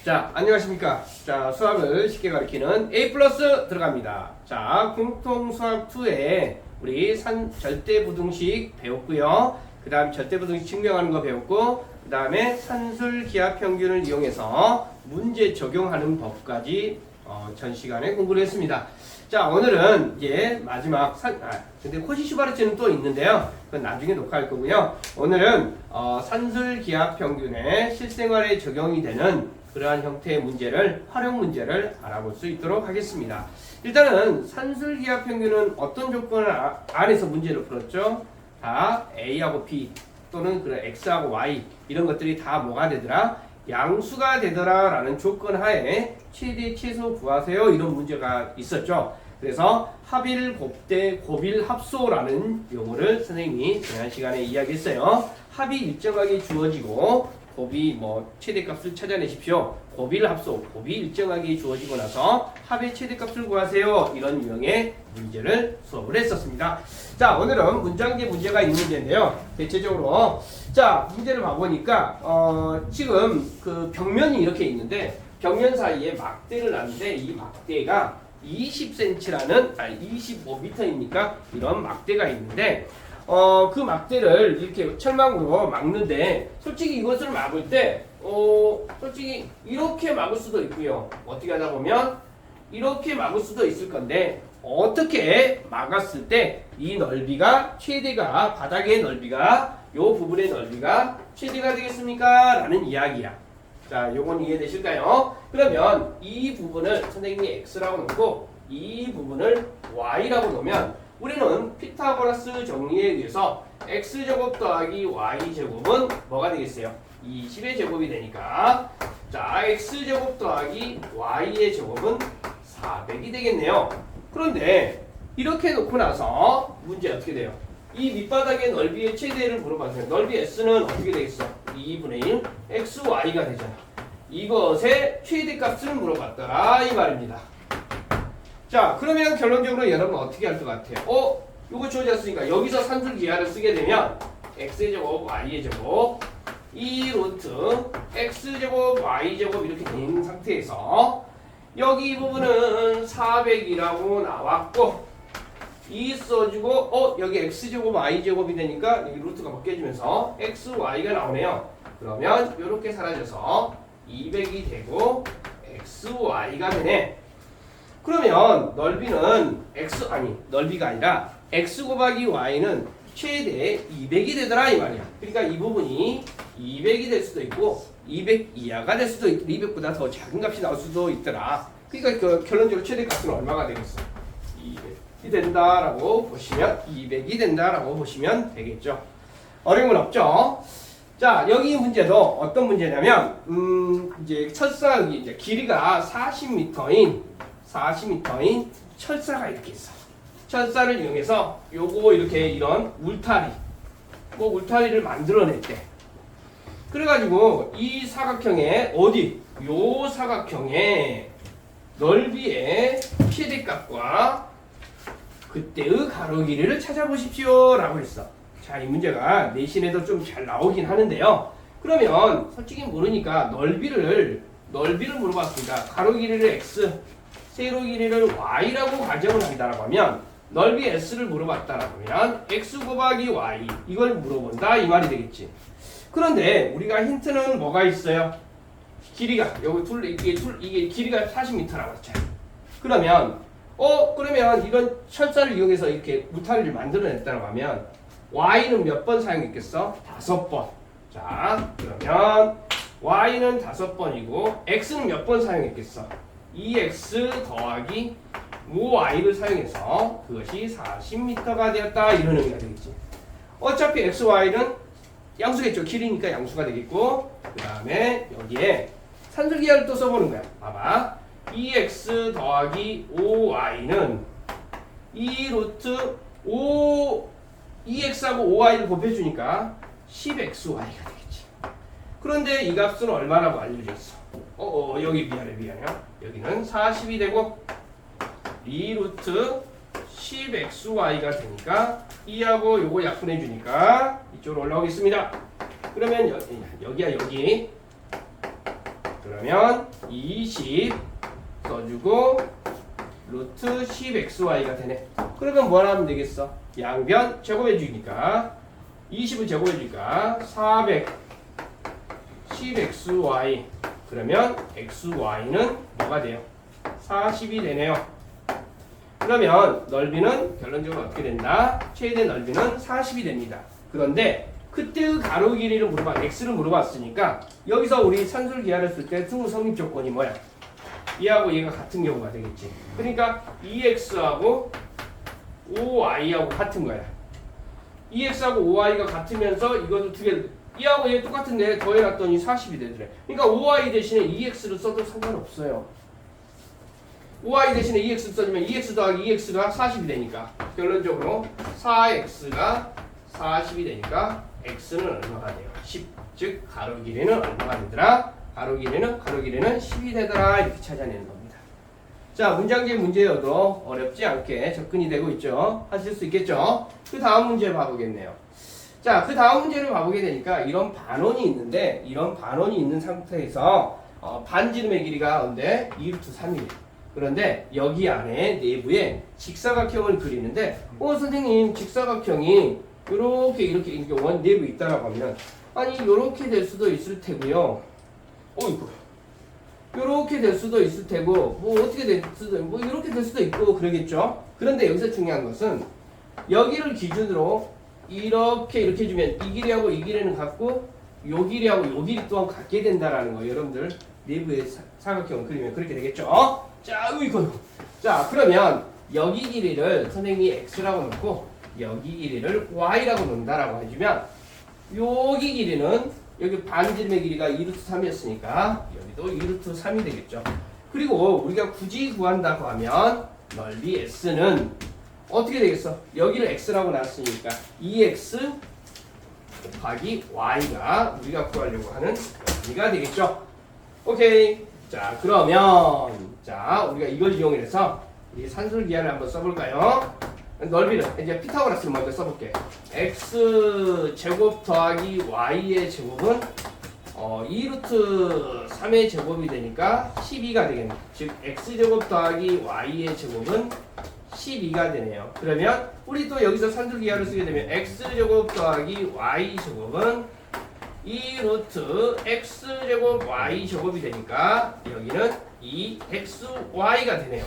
자, 안녕하십니까. 자, 수학을 쉽게 가르치는 A 플러스 들어갑니다. 자, 공통수학 2에 우리 절대부등식 배웠고요. 그 다음 절대부등식 증명하는 거 배웠고, 그 다음에 산술기하평균을 이용해서 문제 적용하는 법까지 전 시간에 공부를 했습니다. 자, 오늘은 이제 마지막 근데 코시슈바르츠는 또 있는데요. 그건 나중에 녹화할 거고요. 오늘은 산술기하평균에 실생활에 적용이 되는 그러한 형태의 문제를, 활용 문제를 알아볼 수 있도록 하겠습니다. 일단은 산술기하평균은 어떤 조건 안에서 문제를 풀었죠? 다 A하고 B 또는 X하고 Y 이런 것들이 다 뭐가 되더라? 양수가 되더라 라는 조건 하에 최대 최소 구하세요 이런 문제가 있었죠. 그래서 합일 곱대 고빌 합소라는 용어를 선생님이 지난 시간에 이야기했어요. 합이 일정하게 주어지고 곱이 최대값을 찾아내십시오. 고빌 합소, 곱이 일정하게 주어지고 나서 합의 최대값을 구하세요. 이런 유형의 문제를 수업을 했었습니다. 자, 오늘은 문장제 문제가 있는 문제인데요. 대체적으로 자, 문제를 봐보니까 지금 그 벽면이 이렇게 있는데 벽면 사이에 막대를 놨는데 이 막대가 20cm라는 25m입니까? 이런 막대가 있는데 그 막대를 이렇게 철망으로 막는데 솔직히 이것을 막을 때 솔직히 이렇게 막을 수도 있고요. 어떻게 하다 보면 이렇게 막을 수도 있을 건데 어떻게 막았을 때 이 넓이가 최대가 바닥의 넓이가 요 부분의 넓이가 최대가 되겠습니까? 라는 이야기야. 자, 요건 이해되실까요? 그러면 이 부분을 선생님이 X라고 놓고 이 부분을 Y라고 놓으면 우리는 피타고라스 정리에 의해서 X제곱 더하기 Y제곱은 뭐가 되겠어요? 20의 제곱이 되니까 자, X제곱 더하기 Y의 제곱은 400이 되겠네요. 그런데 이렇게 놓고 나서 문제 어떻게 돼요? 이 밑바닥의 넓이의 최대를 물어봤어요. 넓이 S는 어떻게 되겠어? 2분의 1 XY가 되잖아. 이것의 최대값을 물어봤더라 이 말입니다. 자, 그러면 결론적으로 여러분 어떻게 할 것 같아요? 이거 주어졌으니까 여기서 산술기하를 쓰게 되면 X제곱 Y제곱 2 루트 X제곱 Y제곱 이렇게 된 상태에서 여기 이 부분은 400이라고 나왔고 이 써주고 여기 X제곱 Y제곱이 되니까 여기 루트가 벗겨지면서 XY가 나오네요. 그러면 이렇게 사라져서 200이 되고 XY가 되네. 그러면 넓이는 넓이가 아니라 X 곱하기 Y는 최대 200이 되더라 이 말이야. 그러니까 이 부분이 200이 될 수도 있고 200 이하가 될 수도 있고 200보다 더 작은 값이 나올 수도 있더라. 그러니까 그 결론적으로 최대값은 얼마가 되겠어? 200이 된다라고 보시면 200이 된다라고 보시면 되겠죠. 어려움은 없죠. 자, 여기 문제도 어떤 문제냐면 이제 철사의 이제 길이가 40m인 철사가 이렇게 있어. 철사를 이용해서 요거 이렇게 이런 울타리를 만들어낼 때 그래가지고 이 사각형의 요 사각형의 넓이의 최대값과 그때의 가로 길이를 찾아보십시오 라고 했어. 자, 이 문제가 내신에도 좀 잘 나오긴 하는데요. 그러면 솔직히 모르니까 넓이를 물어봤습니다. 가로 길이를 X, 세로 길이를 Y라고 가정을 한다라고 하면 넓이 S를 물어봤다라고 하면 X 곱하기 Y 이걸 물어본다 이 말이 되겠지. 그런데 우리가 힌트는 뭐가 있어요? 길이가 이게 길이가 40m라고 했잖아. 그러면 이런 철사를 이용해서 이렇게 울타리를 만들어냈다고 하면 Y는 몇 번 사용했겠어? 5번. 자, 그러면 Y는 5번이고 X는 몇 번 사용했겠어? 2X 더하기 5Y를 사용해서 그것이 40m가 되었다 이런 의미가 되겠지. 어차피 X, Y는 양수겠죠. 길이니까 양수가 되겠고 그 다음에 여기에 산술기하를 또 써보는 거야. 봐봐. 2X 더하기 5Y는 2 루트 2X하고 5Y를 곱해주니까 10XY가 되겠지. 그런데 이 값은 얼마라고 알려져 있어? 여기 미안해. 여기는 40이 되고 2 루트 10XY가 되니까 2하고 요거 약분해주니까 이쪽으로 올라오겠습니다. 그러면 여기야 여기 그러면 20 써주고 루트 10xy가 되네. 그러면 뭘 하면 되겠어? 양변 제곱해주니까 20을 제곱해주니까 410xy. 그러면 xy는 뭐가 돼요? 40이 되네요. 그러면 넓이는 결론적으로 어떻게 된다? 최대 넓이는 40이 됩니다. 그런데 그때의 가로 길이를 x를 물어봤으니까 여기서 우리 산술기하를 쓸 때 등호 성립 조건이 뭐야? 얘하고 얘가 같은 경우가 되겠지. 그러니까 2x하고 5y하고 같은 거야. 2x하고 5y가 같으면서 이것도 두 개, 얘하고 얘 똑같은데 더해놨더니 40이 되더래. 그러니까 5y 대신에 2x를 써도 상관없어요. 5y 대신에 2x 써주면 2x 더하기 2x가 40이 되니까 결론적으로 4x가 40이 되니까 x는 얼마가 돼요? 10. 즉 가로 길이는 얼마가 되더라? 가로 길이는 10이 되더라. 이렇게 찾아내는 겁니다. 자, 문장제 문제여도 어렵지 않게 접근이 되고 있죠. 하실 수 있겠죠? 그 다음 문제 봐보겠네요. 자, 그 다음 문제를 봐보게 되니까 이런 반원이 있는데 이런 반원이 있는 상태에서 반지름의 길이가 언제 2루트 3이에요. 그런데 여기 안에 내부에 직사각형을 그리는데 선생님 직사각형이 이렇게 원 내부에 있다라고 하면 아니 이렇게 될 수도 있을 테고요. 어이구 이렇게 될 수도 있을 테고 뭐 어떻게 될 수도 뭐 이렇게 될 수도 있고 그러겠죠. 그런데 여기서 중요한 것은 여기를 기준으로 이렇게 해주면 이 길이하고 이 길이는 같고 요 길이하고 요 길이 또한 같게 된다라는 거예요. 여러분들 내부의 사각형을 그리면 그렇게 되겠죠. 자, 자, 그러면 여기 길이를 선생님이 x라고 놓고 여기 길이를 y라고 놓는다라고 해주면 여기 길이는 여기 반지름의 길이가 2루트 3이었으니까 여기도 2루트 3이 되겠죠. 그리고 우리가 굳이 구한다고 하면 넓이 s는 어떻게 되겠어? 여기를 x라고 놨으니까 2x 곱하기 y가 우리가 구하려고 하는 넓이가 되겠죠. 오케이. 자, 그러면 우리가 이걸 이용해서 우리 산술기하를 한번 써볼까요? 넓이를 이제 피타고라스를 먼저 써볼게. x 제곱 더하기 y의 제곱은 2루트 3의 제곱이 되니까 12가 되겠네. 즉 x 제곱 더하기 y의 제곱은 12가 되네요. 그러면 우리 또 여기서 산술기하를 쓰게 되면 x 제곱 더하기 y 제곱은 2루트 x 제곱 y 제곱이 되니까 여기는 2xy가 되네요.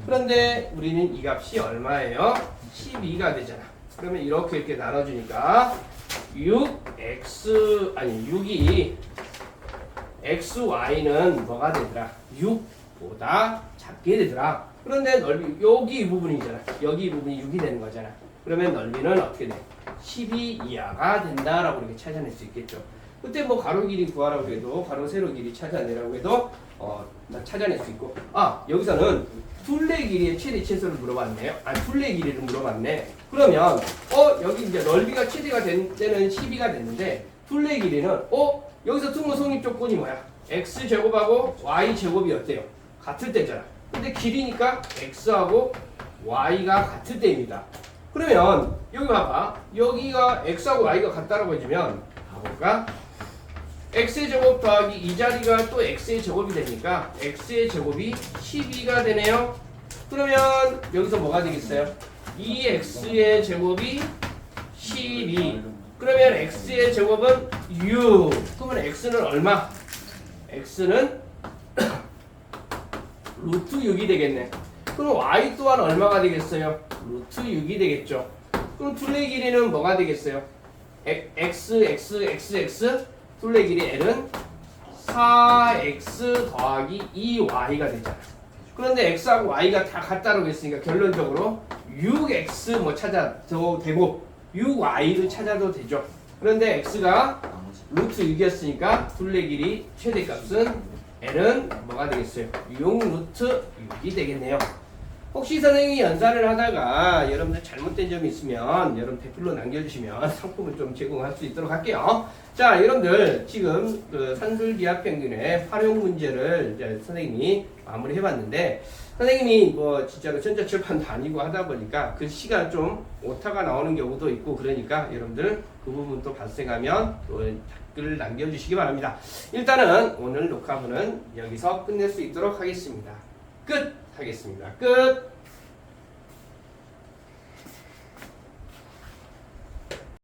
그런데 우리는 이 값이 얼마예요? 12가 되잖아. 그러면 이렇게 나눠주니까 6이 xy는 뭐가 되더라? 6보다 작게 되더라. 그런데 넓이 여기 이 부분이잖아. 여기 이 부분이 6이 되는 거잖아. 그러면 넓이는 어떻게 돼? 12 이하가 된다라고 이렇게 찾아낼 수 있겠죠. 그때 뭐 가로 길이 구하라고 해도 가로 세로 길이 찾아내라고 해도 찾아낼 수 있고 여기서는 둘레 길이의 최대 최소를 물어봤네요. 둘레 길이를 물어봤네. 그러면 여기 이제 넓이가 최대가 된 때는 12가 됐는데 둘레 길이는 여기서 등호 성립 조건이 뭐야? x 제곱하고 y 제곱이 어때요? 같을 때잖아. 근데 길이니까 x하고 y가 같을 때입니다. 그러면 여기 봐봐. 여기가 x하고 y가 같다라고 해주면 가볼까? x의 제곱 더하기 이 자리가 또 x의 제곱이 되니까 x의 제곱이 12가 되네요. 그러면 여기서 뭐가 되겠어요? 2x의 제곱이 12. 그러면 x의 제곱은 6. 그러면 x는 얼마? x는 루트 6이 되겠네. 그럼 y 또한 얼마가 되겠어요? 루트 6이 되겠죠. 그럼 둘레 길이는 뭐가 되겠어요? x 둘레 길이 L은 4x 더하기 2y가 되잖아. 그런데 x하고 y가 다 같다고 했으니까 결론적으로 6x 찾아도 되고 6y를 찾아도 되죠. 그런데 x가 루트 6이었으니까 둘레 길이 최대값은 L은 뭐가 되겠어요? 6 루트 6이 되겠네요. 혹시 선생님이 연산을 하다가 여러분들 잘못된 점이 있으면 여러분 댓글로 남겨주시면 상품을 좀 제공할 수 있도록 할게요. 자, 여러분들 지금 그 산술기하평균의 활용 문제를 이제 선생님이 마무리 해봤는데 선생님이 뭐 진짜로 전자출판 다니고 하다 보니까 글씨가 좀 오타가 나오는 경우도 있고 그러니까 여러분들 그 부분 또 발생하면 또 댓글을 남겨주시기 바랍니다. 일단은 오늘 녹화문은 여기서 끝낼 수 있도록 하겠습니다. 끝 하겠습니다. 끝.